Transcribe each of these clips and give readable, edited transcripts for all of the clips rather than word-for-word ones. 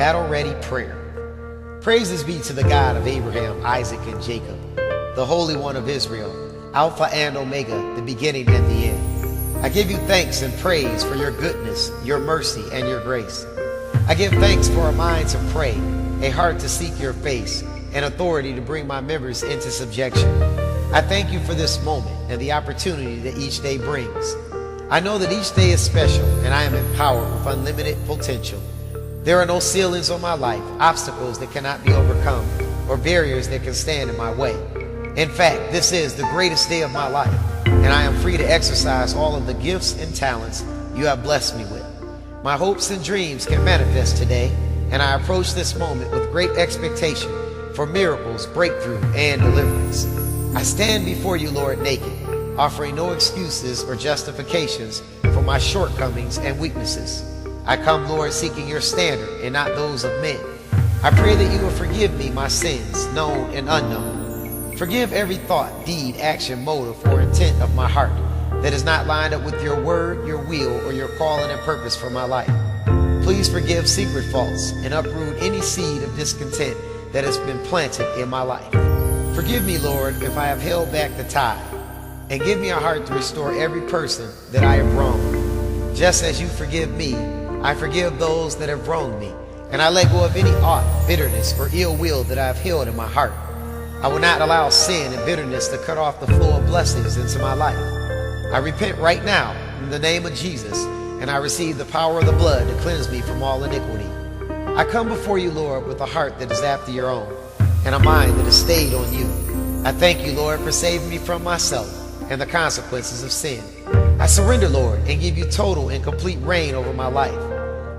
battle-ready prayer. Praises be to the God of Abraham, Isaac, and Jacob, the Holy One of Israel, Alpha and Omega, the beginning and the end. I give you thanks and praise for your goodness, your mercy, and your grace. I give thanks for a mind to pray, a heart to seek your face, and authority to bring my members into subjection. I thank you for this moment and the opportunity that each day brings. I know that each day is special, and I am empowered with unlimited potential. There are no ceilings on my life, obstacles that cannot be overcome, or barriers that can stand in my way. In fact, this is the greatest day of my life, and I am free to exercise all of the gifts and talents you have blessed me with. My hopes and dreams can manifest today, and I approach this moment with great expectation for miracles, breakthrough, and deliverance. I stand before you, Lord, naked, offering no excuses or justifications for my shortcomings and weaknesses. I come, Lord, seeking your standard and not those of men. I pray that you will forgive me my sins, known and unknown. Forgive every thought, deed, action, motive, or intent of my heart that is not lined up with your word, your will, or your calling and purpose for my life. Please forgive secret faults and uproot any seed of discontent that has been planted in my life. Forgive me, Lord, if I have held back the tide, and give me a heart to restore every person that I have wronged. Just as you forgive me, I forgive those that have wronged me, and I let go of any aught, bitterness, or ill will that I have held in my heart. I will not allow sin and bitterness to cut off the flow of blessings into my life. I repent right now in the name of Jesus, and I receive the power of the blood to cleanse me from all iniquity. I come before you, Lord, with a heart that is after your own, and a mind that is stayed on you. I thank you, Lord, for saving me from myself and the consequences of sin. I surrender, Lord, and give you total and complete reign over my life.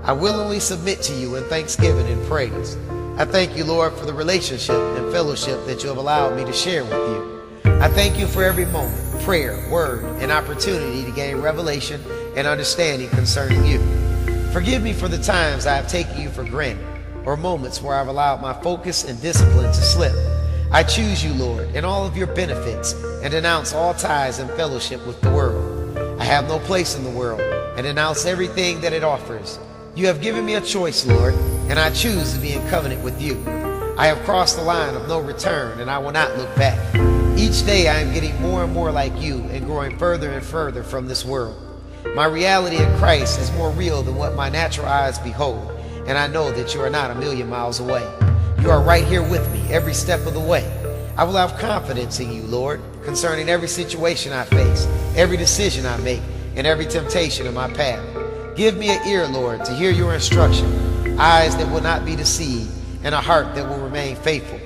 I willingly submit to you in thanksgiving and praise. I thank you, Lord, for the relationship and fellowship that you have allowed me to share with you. I thank you for every moment, prayer, word, and opportunity to gain revelation and understanding concerning you. Forgive me for the times I have taken you for granted, or moments where I've allowed my focus and discipline to slip. I choose you, Lord, in all of your benefits, and denounce all ties and fellowship with the world. I have no place in the world, and denounce everything that it offers. You have given me a choice, Lord, and I choose to be in covenant with you. I have crossed the line of no return, and I will not look back. Each day I am getting more and more like you and growing further and further from this world. My reality in Christ is more real than what my natural eyes behold, and I know that you are not a million miles away. You are right here with me every step of the way. I will have confidence in you, Lord, concerning every situation I face, every decision I make, and every temptation in my path. Give me an ear, Lord, to hear your instruction, eyes that will not be deceived, and a heart that will remain faithful.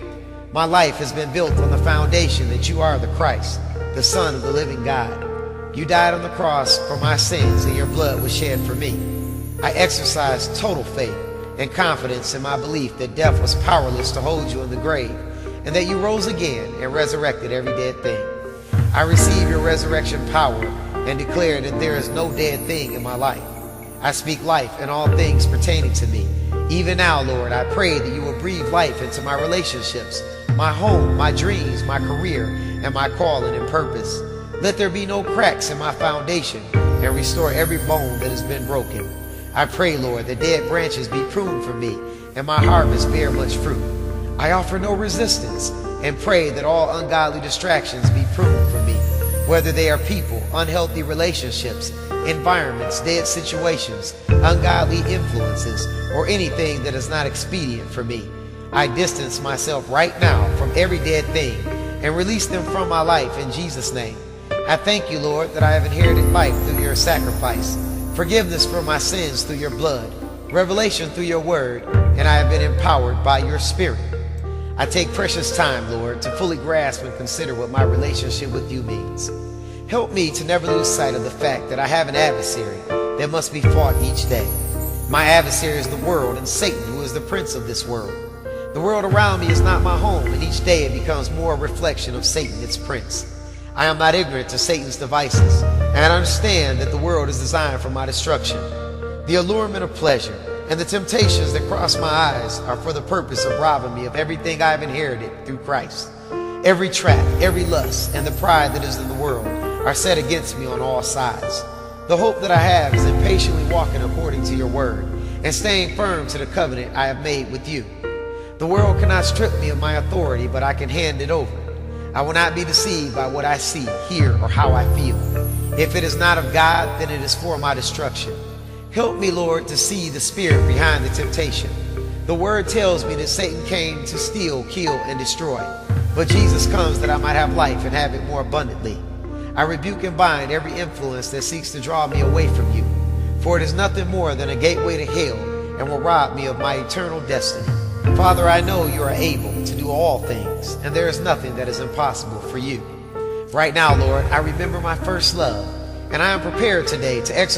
My life has been built on the foundation that you are the Christ, the Son of the living God. You died on the cross for my sins, and your blood was shed for me. I exercise total faith and confidence in my belief that death was powerless to hold you in the grave, and that you rose again and resurrected every dead thing. I receive your resurrection power and declare that there is no dead thing in my life. I speak life in all things pertaining to me. Even now, Lord, I pray that you will breathe life into my relationships, my home, my dreams, my career, and my calling and purpose. Let there be no cracks in my foundation, and restore every bone that has been broken. I pray, Lord, that dead branches be pruned for me, and my harvest bear much fruit. I offer no resistance, and pray that all ungodly distractions be pruned from me, whether they are people, unhealthy relationships, environments, dead situations, ungodly influences, or anything that is not expedient for me. I distance myself right now from every dead thing and release them from my life in Jesus' name. I thank you, Lord, that I have inherited life through your sacrifice, forgiveness for my sins through your blood, revelation through your word, and I have been empowered by your spirit. I take precious time, Lord, to fully grasp and consider what my relationship with you means. Help me to never lose sight of the fact that I have an adversary that must be fought each day. My adversary is the world and Satan, who is the prince of this world. The world around me is not my home, and each day it becomes more a reflection of Satan, its prince. I am not ignorant to Satan's devices, and I understand that the world is designed for my destruction. The allurement of pleasure and the temptations that cross my eyes are for the purpose of robbing me of everything I have inherited through Christ. Every trap, every lust, and the pride that is in the world are set against me on all sides. The hope that I have is in patiently walking according to your word, and staying firm to the covenant I have made with you. The world cannot strip me of my authority, but I can hand it over. I will not be deceived by what I see, hear, or how I feel. If it is not of God, then it is for my destruction. Help me, Lord, to see the spirit behind the temptation. The word tells me that Satan came to steal, kill, and destroy. But Jesus comes that I might have life and have it more abundantly. I rebuke and bind every influence that seeks to draw me away from you. For it is nothing more than a gateway to hell and will rob me of my eternal destiny. Father, I know you are able to do all things, and there is nothing that is impossible for you. Right now, Lord, I remember my first love, and I am prepared today to exercise